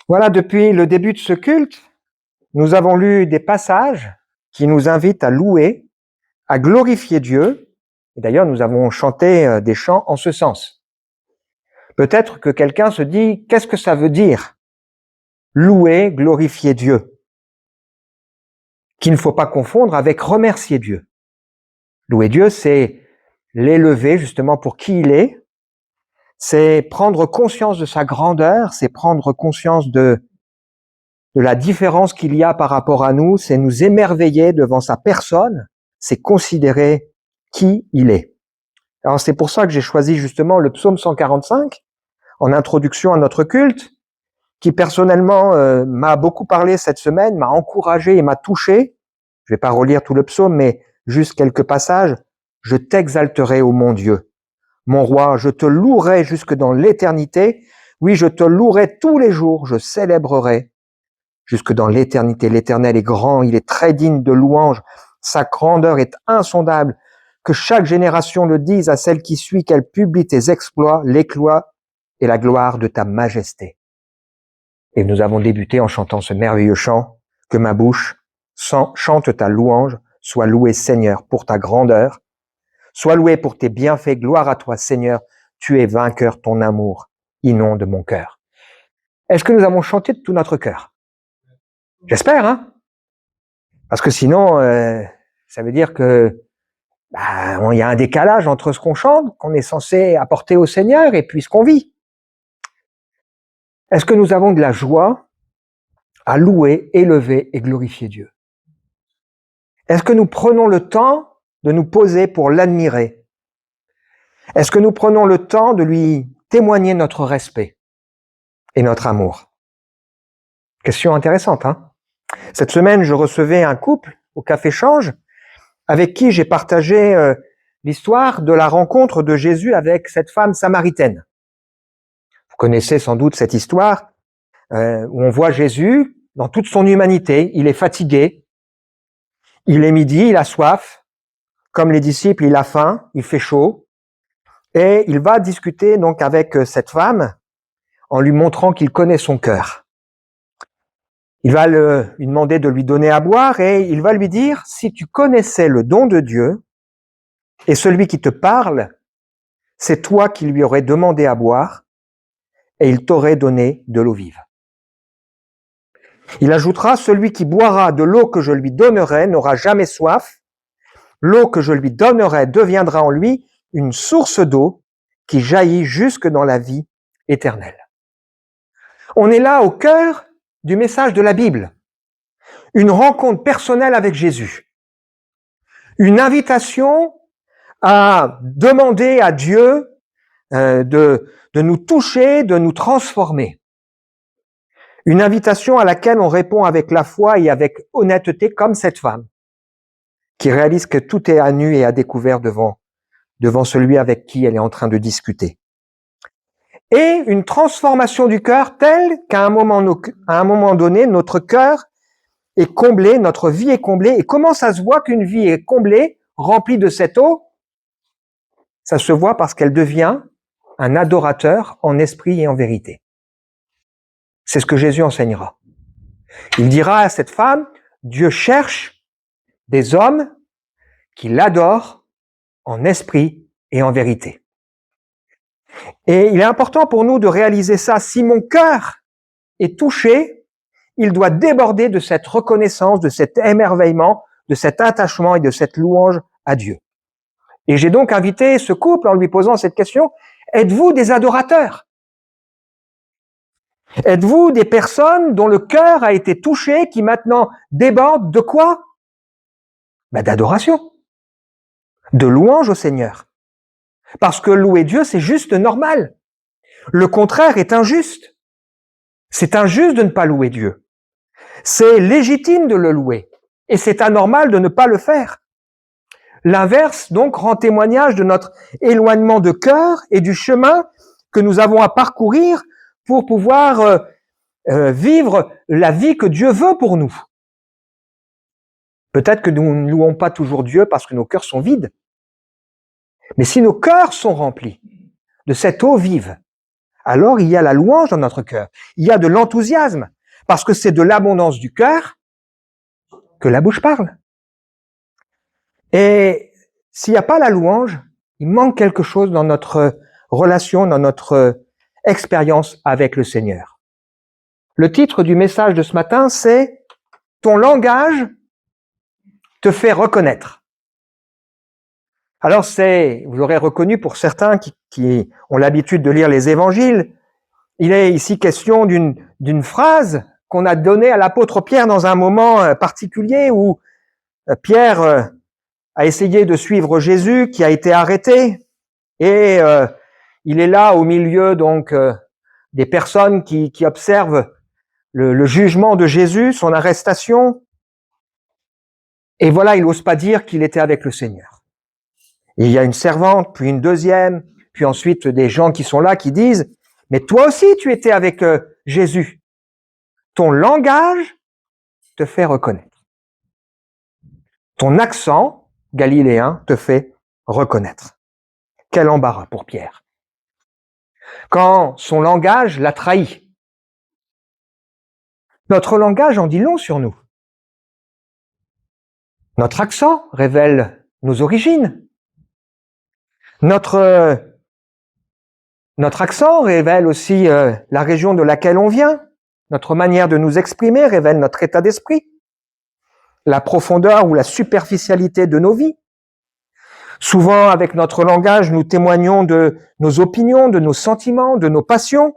Voilà, depuis le début de ce culte, nous avons lu des passages qui nous invitent à louer, à glorifier Dieu. Et d'ailleurs, nous avons chanté des chants en ce sens. Peut-être que quelqu'un se dit, qu'est-ce que ça veut dire? Louer, glorifier Dieu. Qu'il ne faut pas confondre avec remercier Dieu. Louer Dieu, c'est l'élever justement pour qui il est. C'est prendre conscience de sa grandeur, c'est prendre conscience de la différence qu'il y a par rapport à nous, c'est nous émerveiller devant sa personne, c'est considérer qui il est. Alors c'est pour ça que j'ai choisi justement le psaume 145 en introduction à notre culte, qui personnellement m'a beaucoup parlé cette semaine, m'a encouragé et m'a touché. Je vais pas relire tout le psaume, mais juste quelques passages. Je t'exalterai, ô mon Dieu. Mon roi, je te louerai jusque dans l'éternité. Oui, je te louerai tous les jours, je célébrerai jusque dans l'éternité. L'Éternel est grand, il est très digne de louange. Sa grandeur est insondable. Que chaque génération le dise à celle qui suit, qu'elle publie tes exploits, l'éclat et la gloire de ta majesté. Et nous avons débuté en chantant ce merveilleux chant, que ma bouche chante ta louange, sois loué Seigneur pour ta grandeur, sois loué pour tes bienfaits, gloire à toi Seigneur, tu es vainqueur, ton amour inonde mon cœur. Est-ce que nous avons chanté de tout notre cœur? J'espère, hein? Parce que sinon, ça veut dire que il y a un décalage entre ce qu'on chante, qu'on est censé apporter au Seigneur, et puis ce qu'on vit. Est-ce que nous avons de la joie à louer, élever et glorifier Dieu? Est-ce que nous prenons le temps de nous poser pour l'admirer? Est-ce que nous prenons le temps de lui témoigner notre respect et notre amour? Question intéressante, hein? Cette semaine, je recevais un couple au Café Change avec qui j'ai partagé l'histoire de la rencontre de Jésus avec cette femme samaritaine. Vous connaissez sans doute cette histoire où on voit Jésus dans toute son humanité. Il est fatigué, il est midi, il a soif. Comme les disciples, il a faim, il fait chaud. Et il va discuter donc avec cette femme en lui montrant qu'il connaît son cœur. Il va lui demander de lui donner à boire et il va lui dire, si tu connaissais le don de Dieu et celui qui te parle, c'est toi qui lui aurais demandé à boire et il t'aurait donné de l'eau vive. Il ajoutera, celui qui boira de l'eau que je lui donnerai n'aura jamais soif. L'eau que je lui donnerai deviendra en lui une source d'eau qui jaillit jusque dans la vie éternelle. On est là au cœur du message de la Bible. Une rencontre personnelle avec Jésus. Une invitation à demander à Dieu de nous toucher, de nous transformer. Une invitation à laquelle on répond avec la foi et avec honnêteté comme cette femme qui réalise que tout est à nu et à découvert devant celui avec qui elle est en train de discuter. Et une transformation du cœur telle qu'à un moment donné, notre cœur est comblé, notre vie est comblée. Et comment ça se voit qu'une vie est comblée, remplie de cette eau? Ça se voit parce qu'elle devient un adorateur en esprit et en vérité. C'est ce que Jésus enseignera. Il dira à cette femme, Dieu cherche des hommes qui l'adorent en esprit et en vérité. Et il est important pour nous de réaliser ça. Si mon cœur est touché, il doit déborder de cette reconnaissance, de cet émerveillement, de cet attachement et de cette louange à Dieu. Et j'ai donc invité ce couple en lui posant cette question, êtes-vous des adorateurs? Êtes-vous des personnes dont le cœur a été touché, qui maintenant débordent de quoi? D'adoration, de louange au Seigneur. Parce que louer Dieu, c'est juste normal. Le contraire est injuste. C'est injuste de ne pas louer Dieu. C'est légitime de le louer. Et c'est anormal de ne pas le faire. L'inverse, donc, rend témoignage de notre éloignement de cœur et du chemin que nous avons à parcourir pour pouvoir vivre la vie que Dieu veut pour nous. Peut-être que nous ne louons pas toujours Dieu parce que nos cœurs sont vides. Mais si nos cœurs sont remplis de cette eau vive, alors il y a la louange dans notre cœur. Il y a de l'enthousiasme, parce que c'est de l'abondance du cœur que la bouche parle. Et s'il n'y a pas la louange, il manque quelque chose dans notre relation, dans notre expérience avec le Seigneur. Le titre du message de ce matin, c'est « Ton langage te fait reconnaître ». Alors vous l'aurez reconnu pour certains qui ont l'habitude de lire les évangiles, il est ici question d'une phrase qu'on a donnée à l'apôtre Pierre dans un moment particulier où Pierre a essayé de suivre Jésus, qui a été arrêté, et il est là au milieu donc des personnes qui observent le jugement de Jésus, son arrestation, et voilà, il n'ose pas dire qu'il était avec le Seigneur. Et il y a une servante, puis une deuxième, puis ensuite des gens qui sont là qui disent « Mais toi aussi tu étais avec Jésus. Ton langage te fait reconnaître. Ton accent galiléen te fait reconnaître. » Quel embarras pour Pierre. Quand son langage l'a trahi. Notre langage en dit long sur nous. Notre accent révèle nos origines. Notre accent révèle aussi la région de laquelle on vient. Notre manière de nous exprimer révèle notre état d'esprit. La profondeur ou la superficialité de nos vies. Souvent, avec notre langage, nous témoignons de nos opinions, de nos sentiments, de nos passions.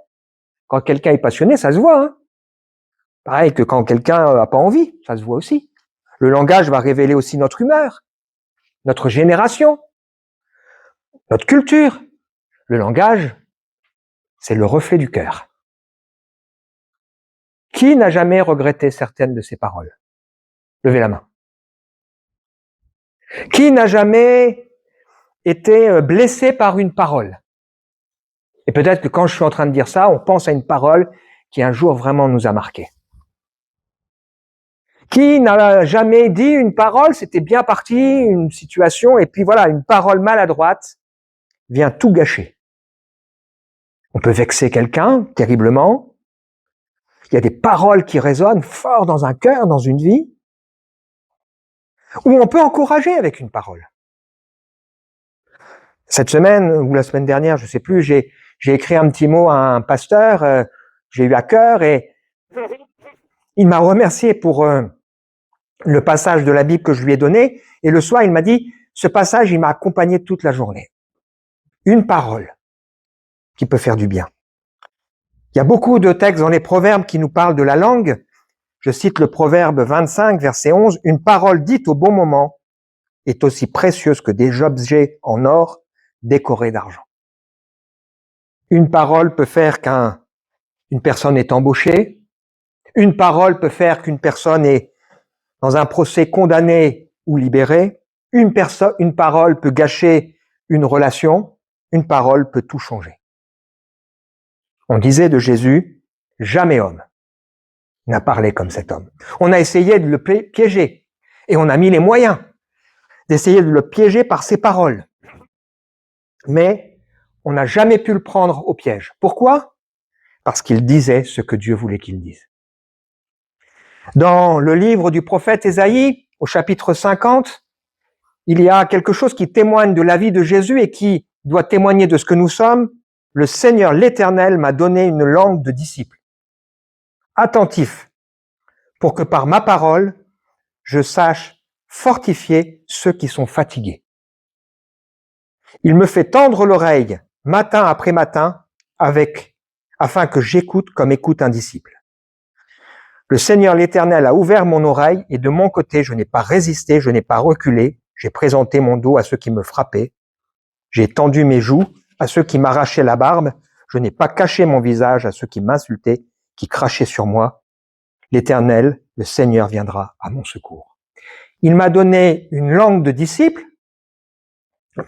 Quand quelqu'un est passionné, ça se voit. Hein, pareil que quand quelqu'un n'a pas envie, ça se voit aussi. Le langage va révéler aussi notre humeur, notre génération, notre culture. Le langage, c'est le reflet du cœur. Qui n'a jamais regretté certaines de ces paroles? Levez la main. Qui n'a jamais été blessé par une parole? Et peut-être que quand je suis en train de dire ça, on pense à une parole qui un jour vraiment nous a marqués. Qui n'a jamais dit une parole, c'était bien parti, une situation, et puis voilà, une parole maladroite vient tout gâcher. On peut vexer quelqu'un terriblement. Il y a des paroles qui résonnent fort dans un cœur, dans une vie. Ou on peut encourager avec une parole. Cette semaine, ou la semaine dernière, je ne sais plus, j'ai écrit un petit mot à un pasteur, j'ai eu à cœur, et il m'a remercié pour le passage de la Bible que je lui ai donné, et le soir, il m'a dit, ce passage, il m'a accompagné toute la journée. Une parole qui peut faire du bien. Il y a beaucoup de textes dans les proverbes qui nous parlent de la langue. Je cite le proverbe 25, verset 11, « Une parole dite au bon moment est aussi précieuse que des objets en or décorés d'argent. » Une parole peut faire qu'une personne est embauchée. Une parole peut faire qu'une personne est dans un procès condamné ou libéré. Une parole peut gâcher une relation. Une parole peut tout changer. On disait de Jésus, jamais homme n'a parlé comme cet homme. On a essayé de le piéger et on a mis les moyens d'essayer de le piéger par ses paroles. Mais on n'a jamais pu le prendre au piège. Pourquoi? Parce qu'il disait ce que Dieu voulait qu'il dise. Dans le livre du prophète Ésaïe, au chapitre 50, il y a quelque chose qui témoigne de la vie de Jésus et qui doit témoigner de ce que nous sommes. Le Seigneur l'Éternel m'a donné une langue de disciple, attentif, pour que par ma parole, je sache fortifier ceux qui sont fatigués. Il me fait tendre l'oreille matin après matin afin que j'écoute comme écoute un disciple. Le Seigneur l'Éternel a ouvert mon oreille et de mon côté, je n'ai pas résisté, je n'ai pas reculé. J'ai présenté mon dos à ceux qui me frappaient. J'ai tendu mes joues à ceux qui m'arrachaient la barbe. Je n'ai pas caché mon visage à ceux qui m'insultaient, qui crachaient sur moi. L'Éternel, le Seigneur, viendra à mon secours. Il m'a donné une langue de disciple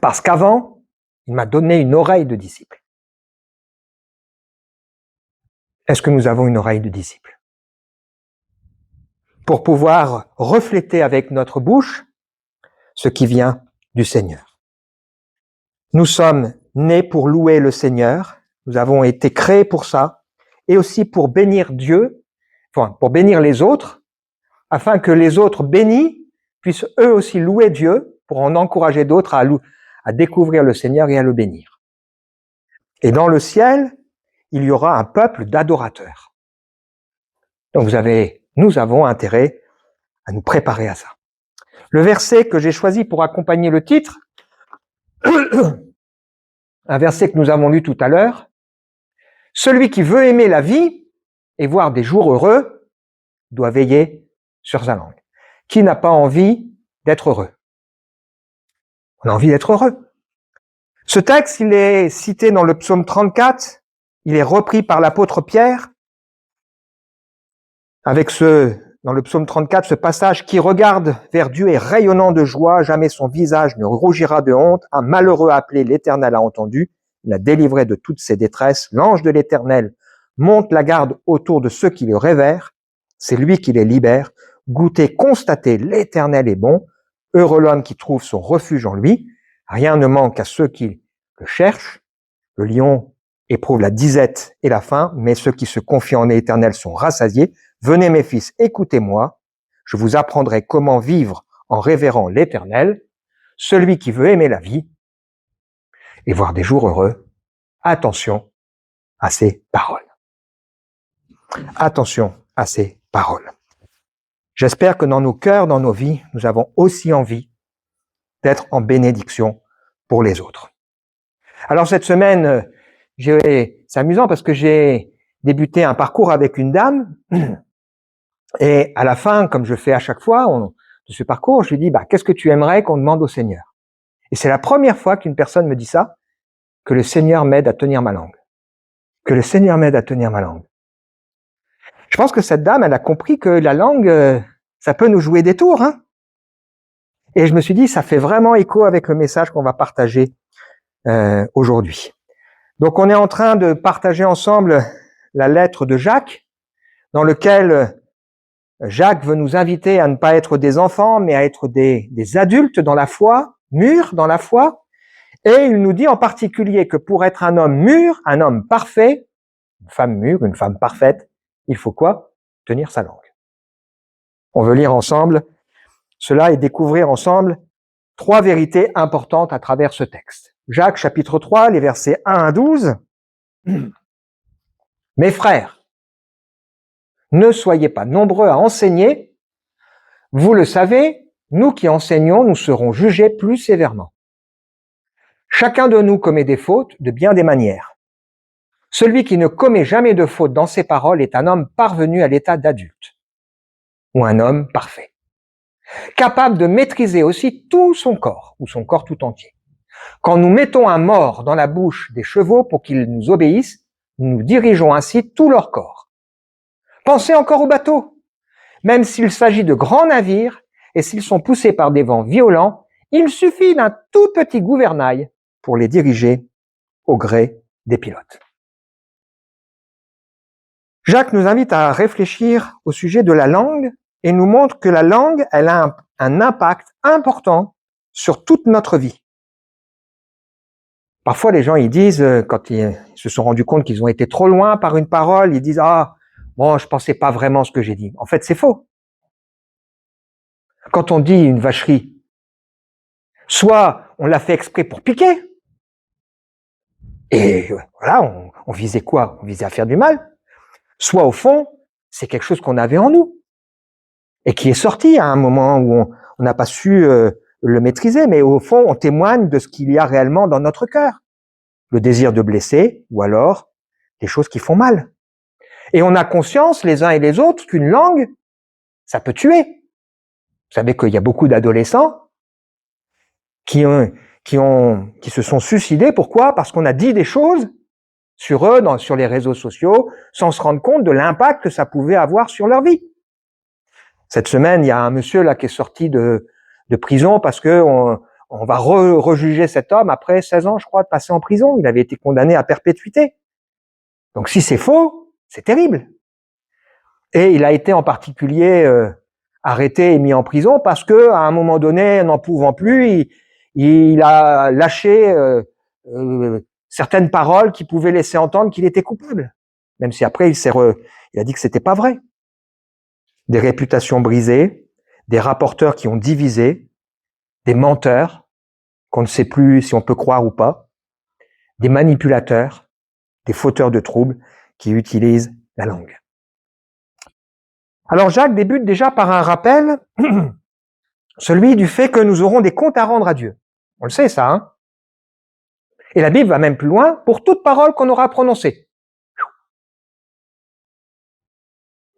parce qu'avant, il m'a donné une oreille de disciple. Est-ce que nous avons une oreille de disciple? Pour pouvoir refléter avec notre bouche ce qui vient du Seigneur. Nous sommes nés pour louer le Seigneur Nous avons été créés pour ça, et aussi pour bénir Dieu, enfin, pour bénir les autres, afin que les autres bénis puissent eux aussi louer Dieu pour en encourager d'autres à découvrir le Seigneur et à le bénir. Et dans le ciel, il y aura un peuple d'adorateurs. Donc nous avons intérêt à nous préparer à ça. Le verset que j'ai choisi pour accompagner le titre, un verset que nous avons lu tout à l'heure, « Celui qui veut aimer la vie et voir des jours heureux doit veiller sur sa langue. » Qui n'a pas envie d'être heureux? On a envie d'être heureux. Ce texte, il est cité dans le psaume 34, il est repris par l'apôtre Pierre, avec dans le psaume 34, ce passage, « Qui regarde vers Dieu est rayonnant de joie, jamais son visage ne rougira de honte, un malheureux appelé l'Éternel a entendu, il a délivré de toutes ses détresses, l'ange de l'Éternel monte la garde autour de ceux qui le révèrent, c'est lui qui les libère, goûtez, constatez, l'Éternel est bon, heureux l'homme qui trouve son refuge en lui, rien ne manque à ceux qui le cherchent, le lion éprouve la disette et la faim, mais ceux qui se confient en l'Éternel sont rassasiés. Venez mes fils, écoutez-moi, je vous apprendrai comment vivre en révérant l'Éternel, celui qui veut aimer la vie et voir des jours heureux. Attention à ces paroles. Attention à ces paroles. J'espère que dans nos cœurs, dans nos vies, nous avons aussi envie d'être en bénédiction pour les autres. Alors cette semaine, c'est amusant parce que j'ai débuté un parcours avec une dame et à la fin, comme je fais à chaque fois de ce parcours, je lui dis, qu'est-ce que tu aimerais qu'on demande au Seigneur? Et c'est la première fois qu'une personne me dit ça, que le Seigneur m'aide à tenir ma langue. Que le Seigneur m'aide à tenir ma langue. Je pense que cette dame, elle a compris que la langue, ça peut nous jouer des tours, hein. Et je me suis dit, ça fait vraiment écho avec le message qu'on va partager aujourd'hui. Donc, on est en train de partager ensemble la lettre de Jacques, dans lequel Jacques veut nous inviter à ne pas être des enfants, mais à être des adultes dans la foi, mûrs dans la foi. Et il nous dit en particulier que pour être un homme mûr, un homme parfait, une femme mûre, une femme parfaite, il faut quoi? Tenir sa langue. On veut lire ensemble cela et découvrir ensemble 3 vérités importantes à travers ce texte. Jacques chapitre 3, les versets 1 à 12. Mes frères, ne soyez pas nombreux à enseigner. Vous le savez, nous qui enseignons, nous serons jugés plus sévèrement. Chacun de nous commet des fautes de bien des manières. Celui qui ne commet jamais de faute dans ses paroles est un homme parvenu à l'état d'adulte, ou un homme parfait, capable de maîtriser aussi tout son corps, ou son corps tout entier. Quand nous mettons un mors dans la bouche des chevaux pour qu'ils nous obéissent, nous dirigeons ainsi tout leur corps. Pensez encore aux bateaux. Même s'il s'agit de grands navires, et s'ils sont poussés par des vents violents, il suffit d'un tout petit gouvernail pour les diriger au gré des pilotes. Jacques nous invite à réfléchir au sujet de la langue et nous montre que la langue, elle a un impact important sur toute notre vie. Parfois, les gens, ils disent, quand ils se sont rendus compte qu'ils ont été trop loin par une parole, ils disent, je pensais pas vraiment ce que j'ai dit. En fait, c'est faux. Quand on dit une vacherie, soit on l'a fait exprès pour piquer, et voilà, on visait quoi? On visait à faire du mal. Soit au fond, c'est quelque chose qu'on avait en nous et qui est sorti à un moment où on n'a pas su le maîtriser, mais au fond, on témoigne de ce qu'il y a réellement dans notre cœur. Le désir de blesser ou alors des choses qui font mal. Et on a conscience, les uns et les autres, qu'une langue, ça peut tuer. Vous savez qu'il y a beaucoup d'adolescents qui se sont suicidés. Pourquoi? Parce qu'on a dit des choses sur eux, sur les réseaux sociaux, sans se rendre compte de l'impact que ça pouvait avoir sur leur vie. Cette semaine, il y a un monsieur là qui est sorti de prison parce que on va rejuger cet homme après 16 ans, je crois, de passer en prison. Il avait été condamné à perpétuité. Donc si c'est faux, c'est terrible. Et il a été en particulier arrêté et mis en prison parce que à un moment donné, n'en pouvant plus, il a lâché certaines paroles qui pouvaient laisser entendre qu'il était coupable, même si après il a dit que c'était pas vrai. Des réputations brisées, des rapporteurs qui ont divisé, des menteurs qu'on ne sait plus si on peut croire ou pas, des manipulateurs, des fauteurs de troubles qui utilisent la langue. Alors Jacques débute déjà par un rappel, celui du fait que nous aurons des comptes à rendre à Dieu. On le sait ça, hein? Et la Bible va même plus loin, pour toute parole qu'on aura prononcée.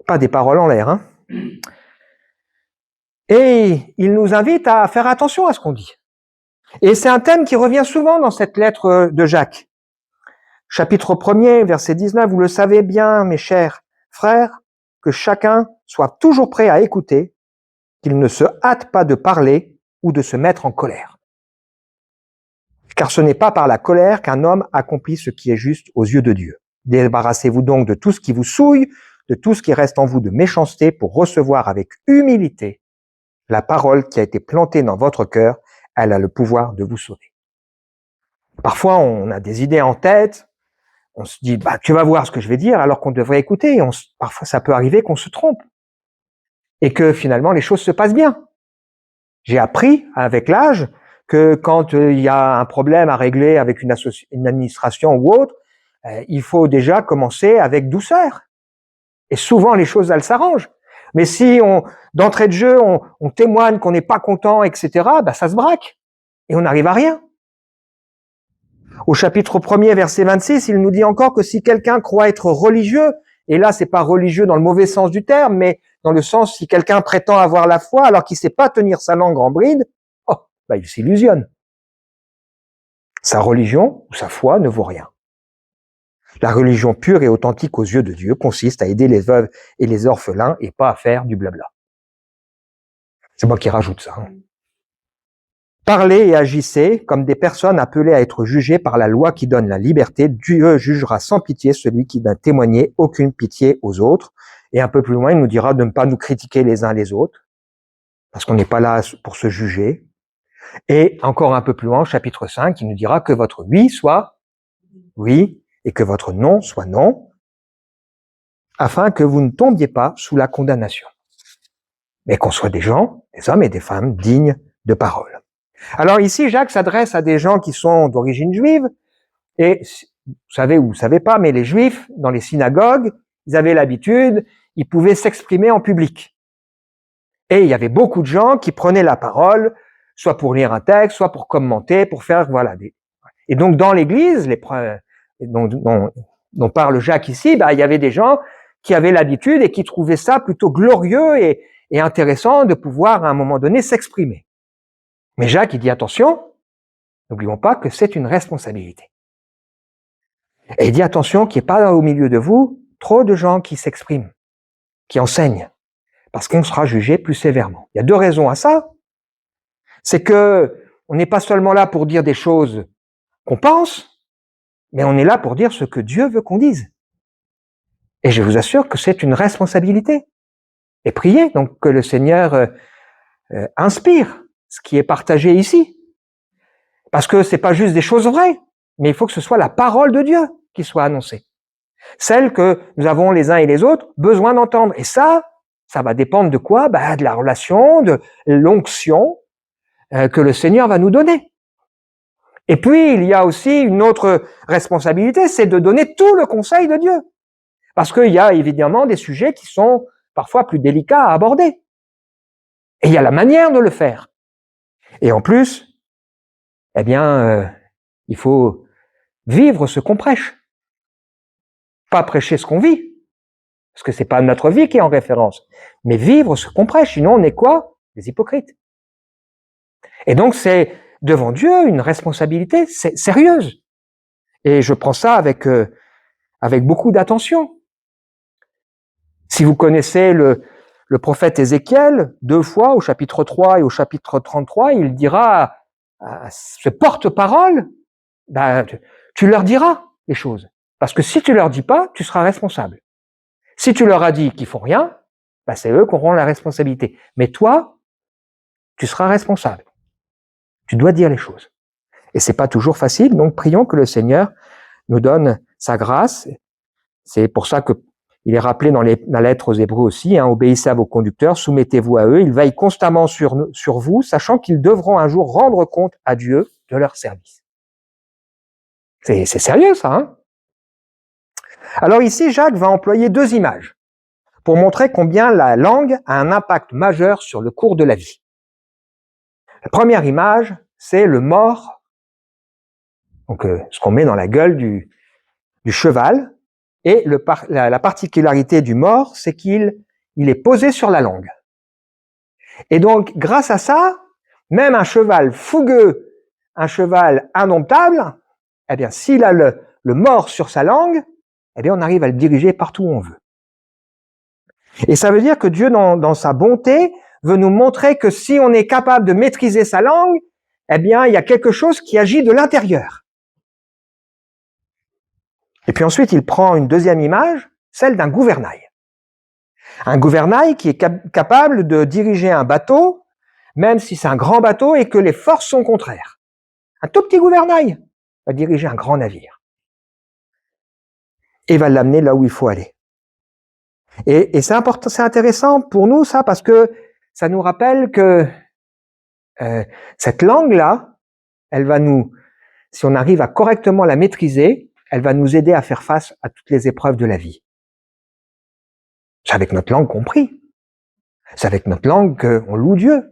Pas des paroles en l'air, hein? Et il nous invite à faire attention à ce qu'on dit. Et c'est un thème qui revient souvent dans cette lettre de Jacques. Chapitre 1er, verset 19, vous le savez bien, mes chers frères, que chacun soit toujours prêt à écouter, qu'il ne se hâte pas de parler ou de se mettre en colère. Car ce n'est pas par la colère qu'un homme accomplit ce qui est juste aux yeux de Dieu. Débarrassez-vous donc de tout ce qui vous souille, de tout ce qui reste en vous de méchanceté pour recevoir avec humilité la parole qui a été plantée dans votre cœur. Elle a le pouvoir de vous sauver. Parfois, on a des idées en tête, on se dit, tu vas voir ce que je vais dire, alors qu'on devrait écouter. Parfois, ça peut arriver qu'on se trompe et que finalement, les choses se passent bien. J'ai appris avec l'âge que quand il y a un problème à régler avec une administration ou autre, il faut déjà commencer avec douceur. Et souvent, les choses, elles s'arrangent. Mais si d'entrée de jeu, on témoigne qu'on n'est pas content, etc., ça se braque. Et on n'arrive à rien. Au chapitre 1er, verset 26, il nous dit encore que si quelqu'un croit être religieux, et là, c'est pas religieux dans le mauvais sens du terme, mais dans le sens si quelqu'un prétend avoir la foi alors qu'il sait pas tenir sa langue en bride, il s'illusionne. Sa religion ou sa foi ne vaut rien. La religion pure et authentique aux yeux de Dieu consiste à aider les veuves et les orphelins et pas à faire du blabla. C'est moi qui rajoute ça. Hein. Parlez et agissez comme des personnes appelées à être jugées par la loi qui donne la liberté. Dieu jugera sans pitié celui qui n'a témoigné aucune pitié aux autres. Et un peu plus loin, il nous dira de ne pas nous critiquer les uns les autres, parce qu'on n'est pas là pour se juger. Et encore un peu plus loin, au chapitre 5, il nous dira que votre oui soit oui et que votre non soit non, afin que vous ne tombiez pas sous la condamnation. Mais qu'on soit des gens, des hommes et des femmes dignes de parole. Alors ici, Jacques s'adresse à des gens qui sont d'origine juive, et vous savez ou vous savez pas, mais les juifs, dans les synagogues, ils avaient l'habitude, ils pouvaient s'exprimer en public. Et il y avait beaucoup de gens qui prenaient la parole, soit pour lire un texte, soit pour commenter, pour faire, Et donc dans l'église, dont parle Jacques ici, il y avait des gens qui avaient l'habitude et qui trouvaient ça plutôt glorieux et intéressant de pouvoir à un moment donné s'exprimer. Mais Jacques, il dit attention, n'oublions pas que c'est une responsabilité. Et il dit attention qu'il n'y ait pas au milieu de vous trop de gens qui s'expriment, qui enseignent, parce qu'on sera jugé plus sévèrement. Il y a deux raisons à ça. C'est que on n'est pas seulement là pour dire des choses qu'on pense, mais on est là pour dire ce que Dieu veut qu'on dise. Et je vous assure que c'est une responsabilité. Et priez donc que le Seigneur inspire ce qui est partagé ici. Parce que c'est pas juste des choses vraies, mais il faut que ce soit la parole de Dieu qui soit annoncée. Celle que nous avons les uns et les autres besoin d'entendre. Et ça va dépendre de quoi? De la relation, de l'onction que le Seigneur va nous donner. Et puis, il y a aussi une autre responsabilité, c'est de donner tout le conseil de Dieu. Parce qu'il y a évidemment des sujets qui sont parfois plus délicats à aborder. Et il y a la manière de le faire. Et en plus, il faut vivre ce qu'on prêche. Pas prêcher ce qu'on vit, parce que c'est pas notre vie qui est en référence, mais vivre ce qu'on prêche. Sinon, on est quoi? Des hypocrites. Et donc, c'est devant Dieu une responsabilité sérieuse. Et je prends ça avec beaucoup d'attention. Si vous connaissez le prophète Ézéchiel, 2 fois, au chapitre 3 et au chapitre 33, il dira à ce porte-parole, tu leur diras les choses. Parce que si tu leur dis pas, tu seras responsable. Si tu leur as dit qu'ils font rien, c'est eux qui auront la responsabilité. Mais toi, tu seras responsable. Tu dois dire les choses. Et c'est pas toujours facile, donc prions que le Seigneur nous donne sa grâce. C'est pour ça que il est rappelé dans la lettre aux Hébreux aussi, obéissez à vos conducteurs, soumettez-vous à eux, ils veillent constamment sur vous, sachant qu'ils devront un jour rendre compte à Dieu de leur service. C'est sérieux ça, hein? Alors ici, Jacques va employer 2 images pour montrer combien la langue a un impact majeur sur le cours de la vie. La première image, c'est le mors, donc ce qu'on met dans la gueule du cheval, et la particularité du mors, c'est qu'il est posé sur la langue. Et donc, grâce à ça, même un cheval fougueux, un cheval indomptable, eh bien, s'il a le mors sur sa langue, eh bien, on arrive à le diriger partout où on veut. Et ça veut dire que Dieu, dans sa bonté, veut nous montrer que si on est capable de maîtriser sa langue, eh bien, il y a quelque chose qui agit de l'intérieur. Et puis ensuite, il prend une deuxième image, celle d'un gouvernail. Un gouvernail qui est capable de diriger un bateau, même si c'est un grand bateau et que les forces sont contraires. Un tout petit gouvernail va diriger un grand navire. Et va l'amener là où il faut aller. Et c'est important, c'est intéressant pour nous, ça, parce que ça nous rappelle que cette langue-là, elle va nous, si on arrive à correctement la maîtriser, elle va nous aider à faire face à toutes les épreuves de la vie. C'est avec notre langue qu'on prie. C'est avec notre langue qu'on loue Dieu.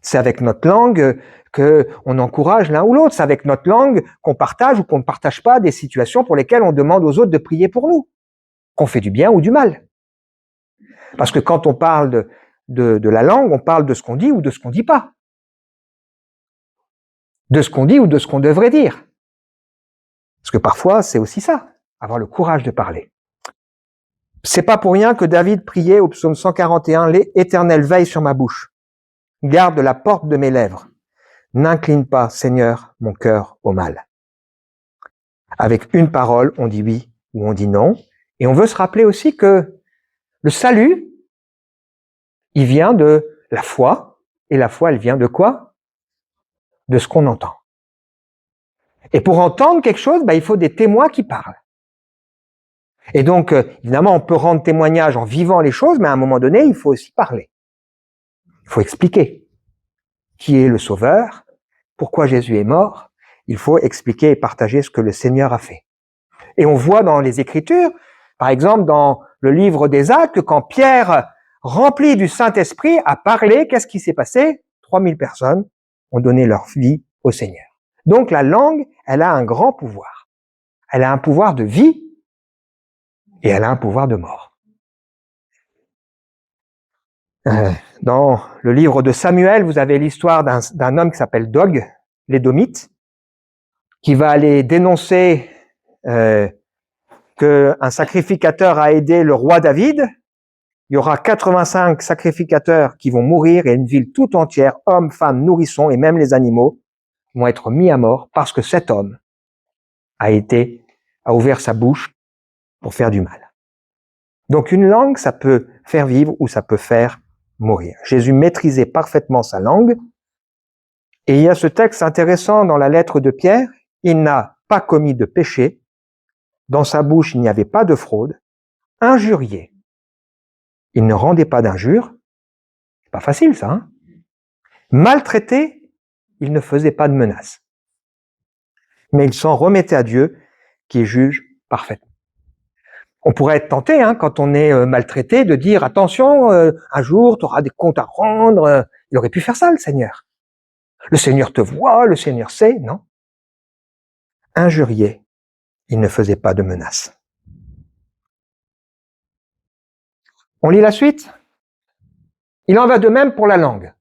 C'est avec notre langue qu'on encourage l'un ou l'autre. C'est avec notre langue qu'on partage ou qu'on ne partage pas des situations pour lesquelles on demande aux autres de prier pour nous. Qu'on fait du bien ou du mal. Parce que quand on parle de la langue, on parle de ce qu'on dit ou de ce qu'on ne dit pas. De ce qu'on dit ou de ce qu'on devrait dire. Parce que parfois, c'est aussi ça, avoir le courage de parler. C'est pas pour rien que David priait au psaume 141, « L'Éternel veille sur ma bouche, garde la porte de mes lèvres, n'incline pas, Seigneur, mon cœur au mal. » Avec une parole, on dit oui ou on dit non. Et on veut se rappeler aussi que le salut, il vient de la foi. Et la foi, elle vient de quoi? De ce qu'on entend. Et pour entendre quelque chose, il faut des témoins qui parlent. Et donc, évidemment, on peut rendre témoignage en vivant les choses, mais à un moment donné, il faut aussi parler. Il faut expliquer qui est le Sauveur, pourquoi Jésus est mort. Il faut expliquer et partager ce que le Seigneur a fait. Et on voit dans les Écritures, par exemple dans le livre des Actes, que quand Pierre, rempli du Saint-Esprit, a parlé, qu'est-ce qui s'est passé? 3000 personnes ont donné leur vie au Seigneur. Donc la langue, elle a un grand pouvoir. Elle a un pouvoir de vie et elle a un pouvoir de mort. Dans le livre de Samuel, vous avez l'histoire d'un homme qui s'appelle Dog, l'édomite, qui va aller dénoncer qu'un sacrificateur a aidé le roi David. Il y aura 85 sacrificateurs qui vont mourir et une ville tout entière, hommes, femmes, nourrissons et même les animaux vont être mis à mort parce que cet homme a ouvert sa bouche pour faire du mal. Donc une langue, ça peut faire vivre ou ça peut faire mourir. Jésus maîtrisait parfaitement sa langue. Et il y a ce texte intéressant dans la lettre de Pierre. Il n'a pas commis de péché. Dans sa bouche, il n'y avait pas de fraude. Injurié. Il ne rendait pas d'injures. C'est pas facile, ça, hein? Maltraité, il ne faisait pas de menaces. Mais il s'en remettait à Dieu, qui juge parfaitement. On pourrait être tenté, quand on est maltraité, de dire « Attention, un jour, tu auras des comptes à rendre. » Il aurait pu faire ça, le Seigneur. Le Seigneur te voit, le Seigneur sait, non? Injurié, il ne faisait pas de menaces. On lit la suite? Il en va de même pour la langue.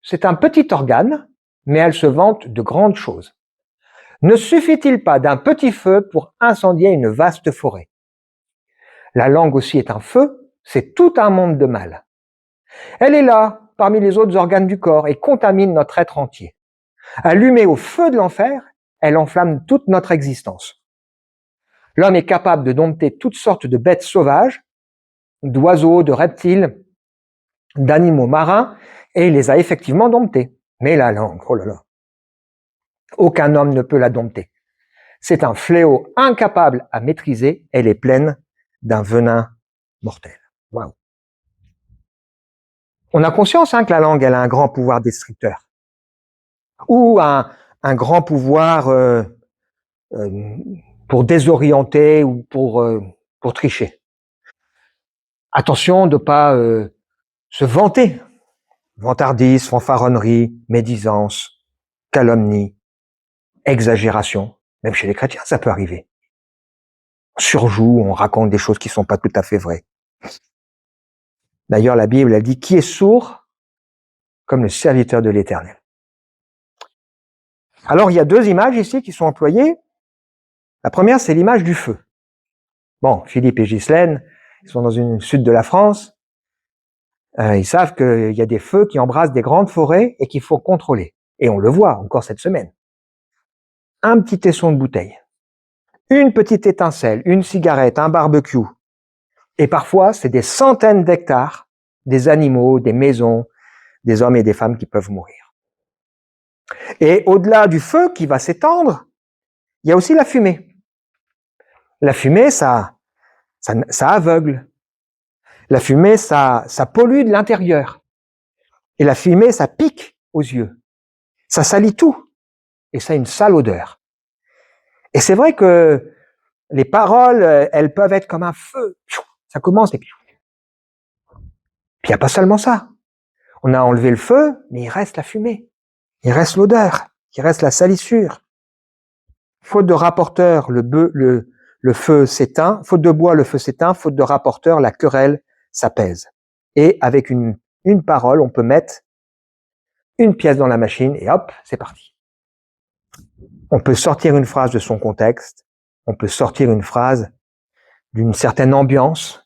C'est un petit organe, mais elle se vante de grandes choses. Ne suffit-il pas d'un petit feu pour incendier une vaste forêt? La langue aussi est un feu, c'est tout un monde de mal. Elle est là, parmi les autres organes du corps, et contamine notre être entier. Allumée au feu de l'enfer, elle enflamme toute notre existence. L'homme est capable de dompter toutes sortes de bêtes sauvages, d'oiseaux, de reptiles, d'animaux marins, et il les a effectivement domptés. Mais la langue, oh là là. Aucun homme ne peut la dompter. C'est un fléau incapable à maîtriser. Elle est pleine d'un venin mortel. Waouh. On a conscience que la langue, elle a un grand pouvoir destructeur. Ou un grand pouvoir pour désorienter ou pour tricher. Attention de ne pas se vanter. Vantardise, fanfaronnerie, médisance, calomnie, exagération. Même chez les chrétiens, ça peut arriver. On surjoue, on raconte des choses qui ne sont pas tout à fait vraies. D'ailleurs, la Bible, elle dit, qui est sourd comme le serviteur de l'Éternel. Alors, il y a deux images ici qui sont employées. La première, c'est l'image du feu. Bon, Philippe et Ghislaine, ils sont dans une sud de la France. Ils savent qu'il y a des feux qui embrassent des grandes forêts et qu'il faut contrôler. Et on le voit encore cette semaine. Un petit tesson de bouteille, une petite étincelle, une cigarette, un barbecue. Et parfois, c'est des centaines d'hectares, des animaux, des maisons, des hommes et des femmes qui peuvent mourir. Et au-delà du feu qui va s'étendre, il y a aussi la fumée. La fumée, ça aveugle. La fumée, ça pollue de l'intérieur. Et la fumée, ça pique aux yeux. Ça salit tout. Et ça a une sale odeur. Et c'est vrai que les paroles, elles peuvent être comme un feu. Ça commence et puis il n'y a pas seulement ça. On a enlevé le feu, mais il reste la fumée. Il reste l'odeur. Il reste la salissure. Faute de rapporteur, le feu s'éteint. Faute de bois, le feu s'éteint. Faute de rapporteur, la querelle s'apaise. Et avec une parole, on peut mettre une pièce dans la machine et hop, c'est parti. On peut sortir une phrase de son contexte. On peut sortir une phrase d'une certaine ambiance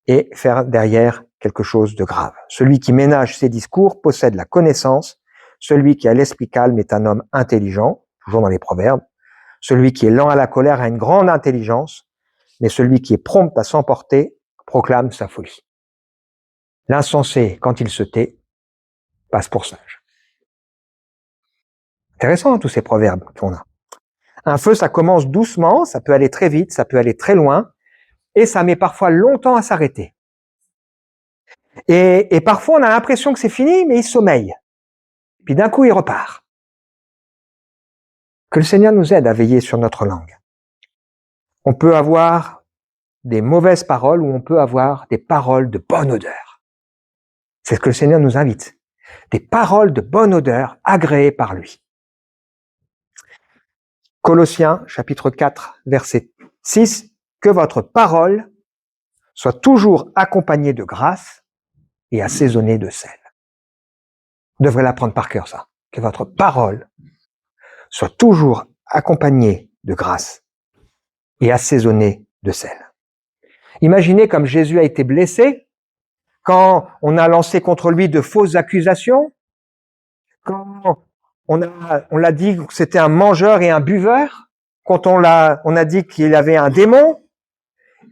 et faire derrière quelque chose de grave. Celui qui ménage ses discours possède la connaissance. Celui qui a l'esprit calme est un homme intelligent, toujours dans les proverbes. Celui qui est lent à la colère a une grande intelligence, mais celui qui est prompt à s'emporter proclame sa folie. L'insensé, quand il se tait, passe pour sage. Intéressant, tous ces proverbes qu'on a. Un feu, ça commence doucement, ça peut aller très vite, ça peut aller très loin, et ça met parfois longtemps à s'arrêter. Et parfois, on a l'impression que c'est fini, mais il sommeille. Puis d'un coup, il repart. Que le Seigneur nous aide à veiller sur notre langue. On peut avoir des mauvaises paroles ou on peut avoir des paroles de bonne odeur. C'est ce que le Seigneur nous invite. Des paroles de bonne odeur agréées par lui. Colossiens, chapitre 4, verset 6. Que votre parole soit toujours accompagnée de grâce et assaisonnée de sel. Vous devrez l'apprendre par cœur, ça. Que votre parole soit toujours accompagnée de grâce et assaisonnée de sel. Imaginez comme Jésus a été blessé quand on a lancé contre lui de fausses accusations, quand on l'a dit que c'était un mangeur et un buveur, quand on a dit qu'il avait un démon.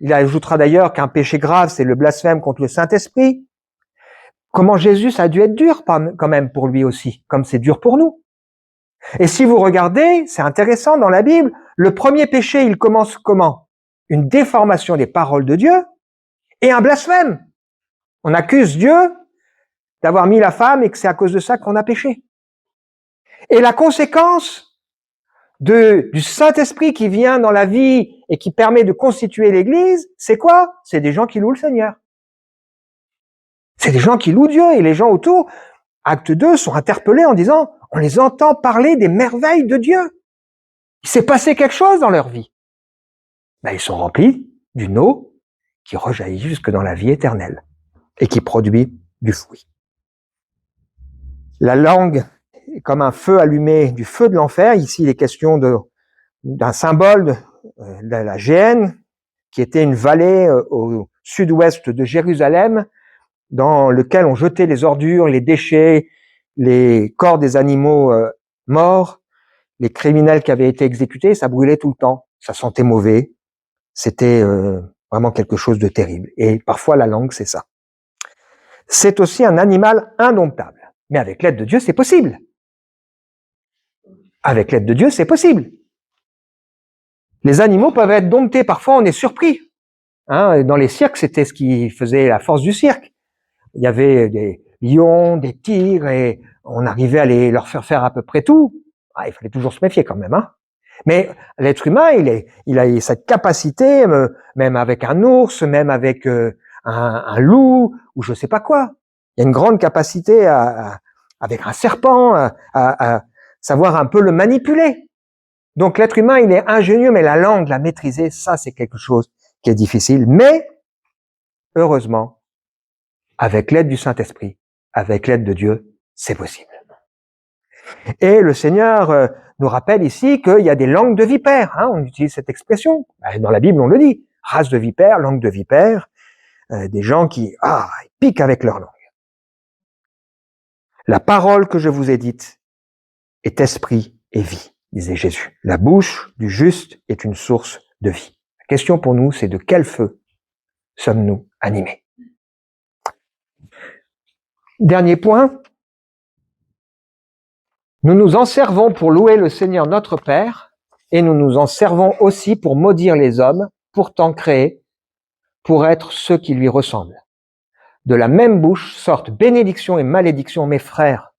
Il ajoutera d'ailleurs qu'un péché grave, c'est le blasphème contre le Saint-Esprit. Comment Jésus, ça a dû être dur quand même pour lui aussi, comme c'est dur pour nous. Et si vous regardez, c'est intéressant dans la Bible, le premier péché, il commence comment? Une déformation des paroles de Dieu et un blasphème. On accuse Dieu d'avoir mis la femme et que c'est à cause de ça qu'on a péché. Et la conséquence du Saint-Esprit qui vient dans la vie et qui permet de constituer l'Église, c'est quoi? C'est des gens qui louent le Seigneur. C'est des gens qui louent Dieu et les gens autour, acte 2, sont interpellés en disant, on les entend parler des merveilles de Dieu. Il s'est passé quelque chose dans leur vie. Ben, ils sont remplis d'une eau qui rejaillit jusque dans la vie éternelle et qui produit du fruit. La langue est comme un feu allumé, du feu de l'enfer. Ici, il est question d'un symbole de la Géhenne, qui était une vallée au sud-ouest de Jérusalem, dans lequel on jetait les ordures, les déchets, les corps des animaux morts, les criminels qui avaient été exécutés. Ça brûlait tout le temps, ça sentait mauvais. C'était vraiment quelque chose de terrible. Et parfois, la langue, c'est ça. C'est aussi un animal indomptable. Mais avec l'aide de Dieu, c'est possible. Avec l'aide de Dieu, c'est possible. Les animaux peuvent être domptés, parfois on est surpris. Dans les cirques, c'était ce qui faisait la force du cirque. Il y avait des lions, des tigres, et on arrivait à leur faire à peu près tout. Il fallait toujours se méfier quand même. Mais l'être humain, il a cette capacité, même avec un ours, même avec un loup, ou je sais pas quoi. Il y a une grande capacité avec un serpent, à savoir un peu le manipuler. Donc l'être humain, il est ingénieux, mais la langue, la maîtriser, ça c'est quelque chose qui est difficile. Mais, heureusement, avec l'aide du Saint-Esprit, avec l'aide de Dieu, c'est possible. Et le Seigneur nous rappelle ici qu'il y a des langues de vipères. On utilise cette expression. Dans la Bible, on le dit. Race de vipères, langue de vipères. Des gens qui ils piquent avec leur langue. La parole que je vous ai dite est esprit et vie, disait Jésus. La bouche du juste est une source de vie. La question pour nous, c'est de quel feu sommes-nous animés? Dernier point. Nous nous en servons pour louer le Seigneur notre Père, et nous nous en servons aussi pour maudire les hommes, pourtant créés, pour être ceux qui lui ressemblent. De la même bouche sortent bénédiction et malédiction, mes frères.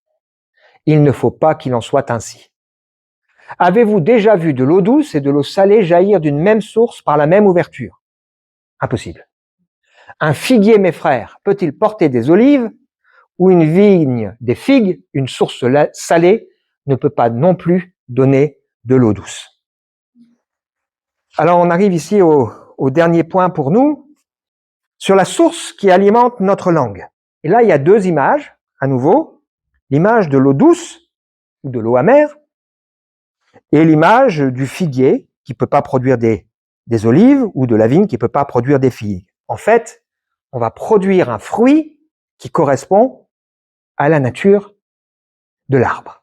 Il ne faut pas qu'il en soit ainsi. Avez-vous déjà vu de l'eau douce et de l'eau salée jaillir d'une même source par la même ouverture? Impossible. Un figuier, mes frères, peut-il porter des olives, ou une vigne des figues, une source salée, ne peut pas non plus donner de l'eau douce. Alors on arrive ici au dernier point pour nous, sur la source qui alimente notre langue. Et là, il y a deux images, à nouveau, l'image de l'eau douce, ou de l'eau amère, et l'image du figuier, qui ne peut pas produire des olives, ou de la vigne qui ne peut pas produire des figues. En fait, on va produire un fruit qui correspond à la nature de l'arbre.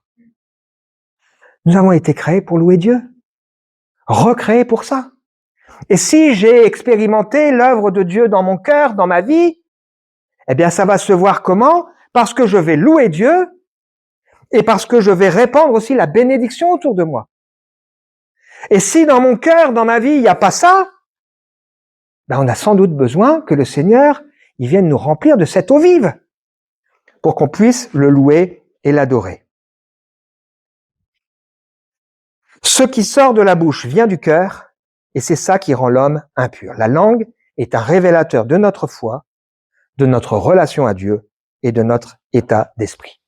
Nous avons été créés pour louer Dieu, recréés pour ça. Et si j'ai expérimenté l'œuvre de Dieu dans mon cœur, dans ma vie, eh bien ça va se voir comment? Parce que je vais louer Dieu et parce que je vais répandre aussi la bénédiction autour de moi. Et si dans mon cœur, dans ma vie, il n'y a pas ça, on a sans doute besoin que le Seigneur il vienne nous remplir de cette eau vive pour qu'on puisse le louer et l'adorer. Ce qui sort de la bouche vient du cœur, et c'est ça qui rend l'homme impur. La langue est un révélateur de notre foi, de notre relation à Dieu et de notre état d'esprit.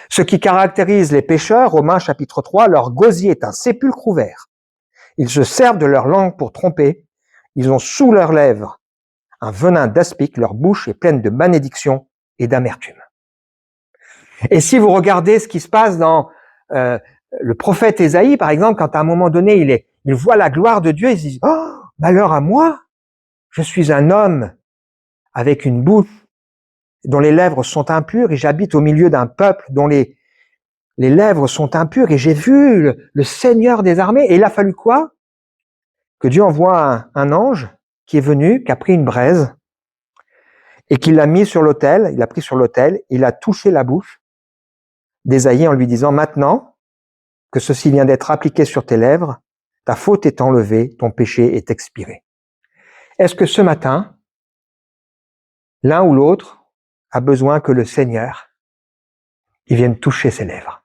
Ce qui caractérise les pécheurs, Romains chapitre 3, leur gosier est un sépulcre ouvert. Ils se servent de leur langue pour tromper, ils ont sous leurs lèvres un venin d'aspic, leur bouche est pleine de malédiction et d'amertume. Et si vous regardez ce qui se passe dans le prophète Ésaïe, par exemple, quand à un moment donné, il voit la gloire de Dieu, il se dit « Oh, malheur à moi, je suis un homme avec une bouche dont les lèvres sont impures et j'habite au milieu d'un peuple dont les lèvres sont impures et j'ai vu le Seigneur des armées. » Et il a fallu quoi? Que Dieu envoie un ange qui est venu, qui a pris une braise et qui l'a mis sur l'autel, il a pris sur l'autel, il a touché la bouche d'Ésaïe en lui disant « Maintenant que ceci vient d'être appliqué sur tes lèvres, ta faute est enlevée, ton péché est expiré. » Est-ce que ce matin, l'un ou l'autre a besoin que le Seigneur il vienne toucher ses lèvres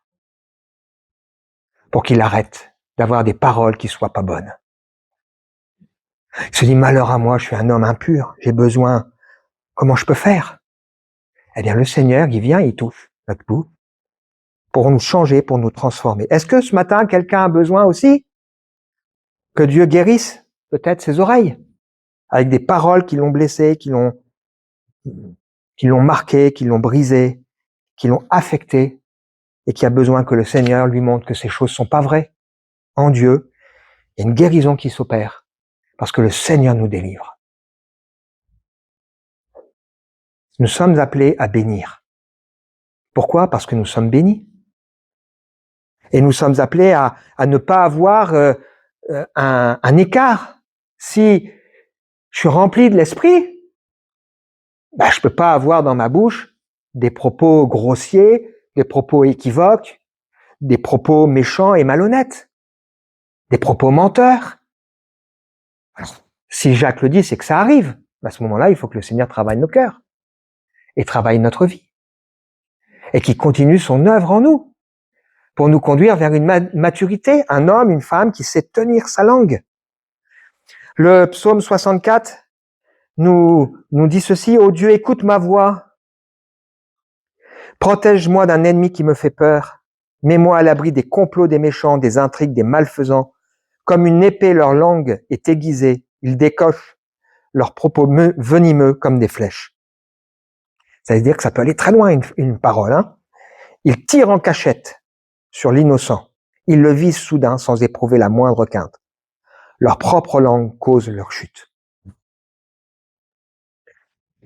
pour qu'il arrête d'avoir des paroles qui soient pas bonnes? Il se dit « Malheur à moi, je suis un homme impur, j'ai besoin, comment je peux faire ?» Eh bien le Seigneur, il vient, il touche notre bouche pour nous changer, pour nous transformer. Est-ce que ce matin, quelqu'un a besoin aussi que Dieu guérisse peut-être ses oreilles avec des paroles qui l'ont blessé, qui l'ont marqué, qui l'ont brisé, qui l'ont affecté, et qui a besoin que le Seigneur lui montre que ces choses sont pas vraies? En Dieu, il y a une guérison qui s'opère parce que le Seigneur nous délivre. Nous sommes appelés à bénir. Pourquoi? Parce que nous sommes bénis. Et nous sommes appelés à ne pas avoir un écart. Si je suis rempli de l'esprit, je peux pas avoir dans ma bouche des propos grossiers, des propos équivoques, des propos méchants et malhonnêtes, des propos menteurs. Alors, si Jacques le dit, c'est que ça arrive. À ce moment-là, il faut que le Seigneur travaille nos cœurs et travaille notre vie et qu'il continue son œuvre en nous pour nous conduire vers une maturité, un homme, une femme qui sait tenir sa langue. Le psaume 64 nous dit ceci: « Ô Dieu, écoute ma voix. Protège-moi d'un ennemi qui me fait peur. Mets-moi à l'abri des complots des méchants, des intrigues des malfaisants. Comme une épée, leur langue est aiguisée. Ils décochent leurs propos venimeux comme des flèches. » Ça veut dire que ça peut aller très loin, une parole. Hein. Ils tirent en cachette sur l'innocent. Ils le visent soudain sans éprouver la moindre quinte. Leur propre langue cause leur chute.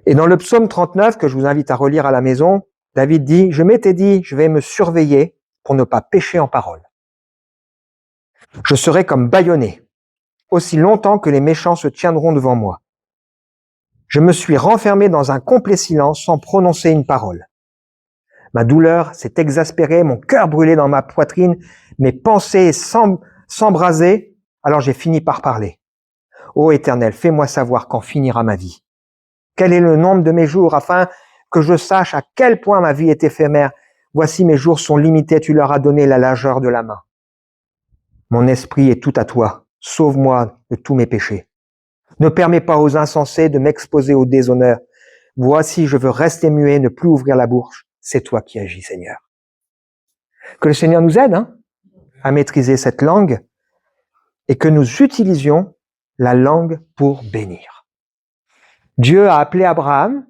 Et dans le psaume 39, que je vous invite à relire à la maison, David dit: « Je m'étais dit, je vais me surveiller pour ne pas pécher en parole. Je serai comme bâillonné, aussi longtemps que les méchants se tiendront devant moi. Je me suis renfermé dans un complet silence sans prononcer une parole. Ma douleur s'est exaspérée, mon cœur brûlait dans ma poitrine, mes pensées s'embrasaient, alors j'ai fini par parler. Ô Éternel, fais-moi savoir quand finira ma vie. Quel est le nombre de mes jours, afin que je sache à quel point ma vie est éphémère. Voici mes jours sont limités, tu leur as donné la largeur de la main. Mon esprit est tout à toi, sauve-moi de tous mes péchés. Ne permets pas aux insensés de m'exposer au déshonneur. Voici, je veux rester muet, ne plus ouvrir la bouche. C'est toi qui agis, Seigneur. » Que le Seigneur nous aide à maîtriser cette langue et que nous utilisions la langue pour bénir. Dieu a appelé Abraham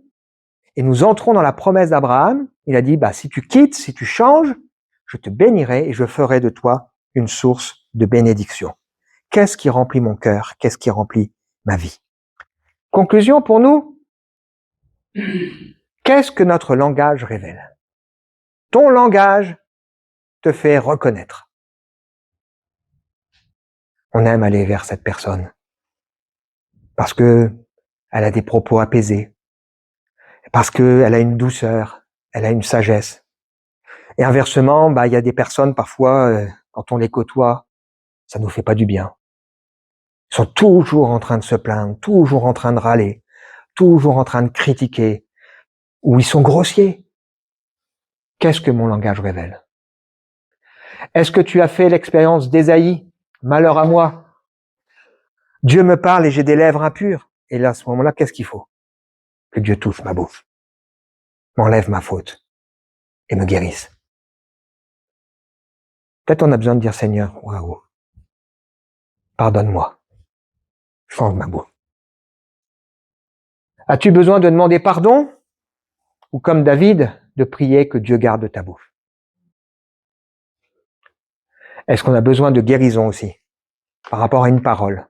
et nous entrons dans la promesse d'Abraham. Il a dit, si tu quittes, si tu changes, je te bénirai et je ferai de toi une source de bénédiction. Qu'est-ce qui remplit mon cœur? Qu'est-ce qui remplit ma vie? Conclusion pour nous. Qu'est-ce que notre langage révèle? Ton langage te fait reconnaître. On aime aller vers cette personne parce que elle a des propos apaisés, parce qu'elle a une douceur, elle a une sagesse. Et inversement, il y a des personnes parfois, quand on les côtoie, ça nous fait pas du bien. Ils sont toujours en train de se plaindre, toujours en train de râler, toujours en train de critiquer, ou ils sont grossiers. Qu'est-ce que mon langage révèle? Est-ce que tu as fait l'expérience d'Ésaïe? Malheur à moi. Dieu me parle et j'ai des lèvres impures. Et là, à ce moment-là, qu'est-ce qu'il faut? Que Dieu touche ma bouche, m'enlève ma faute et me guérisse. Peut-être on a besoin de dire: Seigneur, waouh, pardonne-moi, change ma bouche. As-tu besoin de demander pardon? Ou comme David, de prier que Dieu garde ta bouche? Est-ce qu'on a besoin de guérison aussi, par rapport à une parole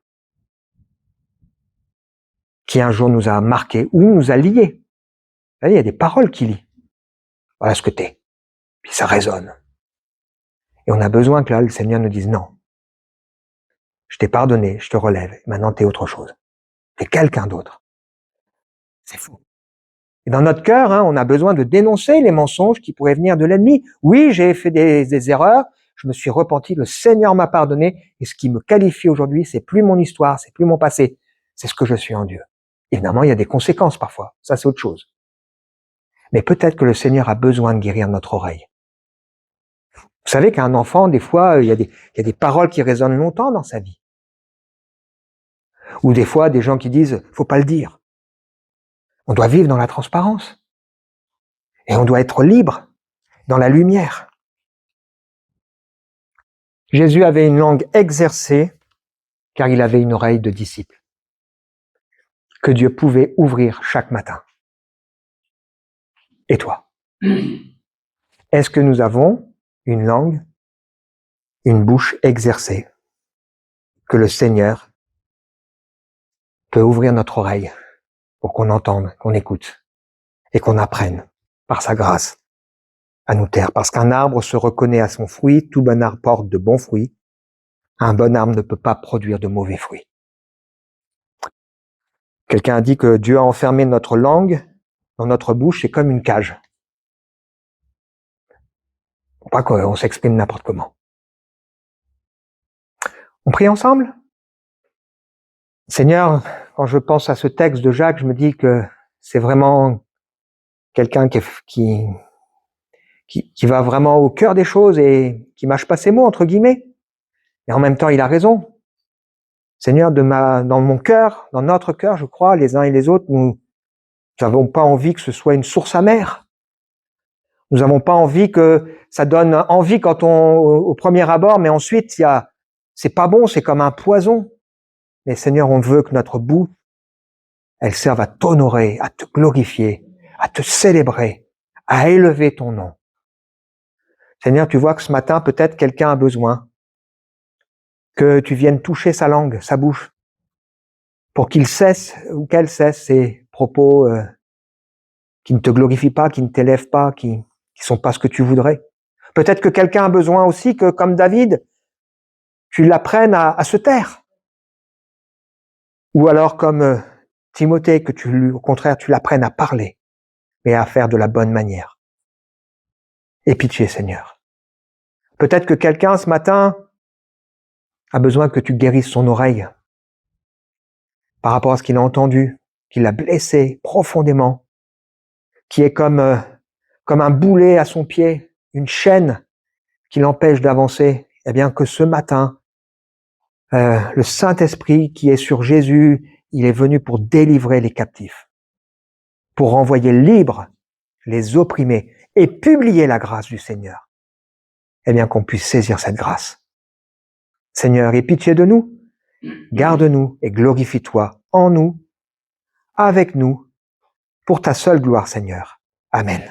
qui un jour nous a marqué ou nous a liés? Vous voyez, il y a des paroles qui lient. Voilà ce que t'es. Puis ça résonne. Et on a besoin que là, le Seigneur nous dise: non, je t'ai pardonné, je te relève, maintenant t'es autre chose. T'es quelqu'un d'autre. C'est fou. Et dans notre cœur, on a besoin de dénoncer les mensonges qui pourraient venir de l'ennemi. Oui, j'ai fait des erreurs, je me suis repenti, le Seigneur m'a pardonné, et ce qui me qualifie aujourd'hui, c'est plus mon histoire, c'est plus mon passé, c'est ce que je suis en Dieu. Évidemment, il y a des conséquences parfois, ça c'est autre chose. Mais peut-être que le Seigneur a besoin de guérir notre oreille. Vous savez qu'un enfant, des fois, il y a des paroles qui résonnent longtemps dans sa vie. Ou des fois, des gens qui disent: faut pas le dire. On doit vivre dans la transparence. Et on doit être libre, dans la lumière. Jésus avait une langue exercée, car il avait une oreille de disciple, que Dieu pouvait ouvrir chaque matin. Et toi? Est-ce que nous avons une langue, une bouche exercée, que le Seigneur peut ouvrir notre oreille pour qu'on entende, qu'on écoute et qu'on apprenne par sa grâce à nous taire? Parce qu'un arbre se reconnaît à son fruit, tout bon arbre porte de bons fruits, un bon arbre ne peut pas produire de mauvais fruits. Quelqu'un a dit que Dieu a enfermé notre langue dans notre bouche, c'est comme une cage. Faut pas qu'on s'exprime n'importe comment. On prie ensemble? Seigneur, quand je pense à ce texte de Jacques, je me dis que c'est vraiment quelqu'un qui va vraiment au cœur des choses et qui mâche pas ses mots, entre guillemets. Et en même temps, il a raison. Seigneur, dans mon cœur, dans notre cœur, je crois, les uns et les autres, nous n'avons pas envie que ce soit une source amère. Nous n'avons pas envie que ça donne envie quand au premier abord, mais ensuite, c'est pas bon, c'est comme un poison. Mais Seigneur, on veut que notre bouche, elle serve à t'honorer, à te glorifier, à te célébrer, à élever ton nom. Seigneur, tu vois que ce matin, peut-être quelqu'un a besoin que tu viennes toucher sa langue, sa bouche, pour qu'il cesse ou qu'elle cesse ces propos qui ne te glorifient pas, qui ne t'élèvent pas, qui sont pas ce que tu voudrais. Peut-être que quelqu'un a besoin aussi que, comme David, tu l'apprennes à se taire. Ou alors comme Timothée, que au contraire, tu l'apprennes à parler, mais à faire de la bonne manière. Aie pitié, Seigneur. Peut-être que quelqu'un, ce matin, a besoin que tu guérisses son oreille par rapport à ce qu'il a entendu, qu'il a blessé profondément, qui est comme un boulet à son pied, une chaîne qui l'empêche d'avancer. Eh bien, que ce matin, le Saint-Esprit qui est sur Jésus, il est venu pour délivrer les captifs, pour renvoyer libres les opprimés et publier la grâce du Seigneur. Eh bien, qu'on puisse saisir cette grâce. Seigneur, aie pitié de nous, garde-nous et glorifie-toi en nous, avec nous, pour ta seule gloire, Seigneur. Amen.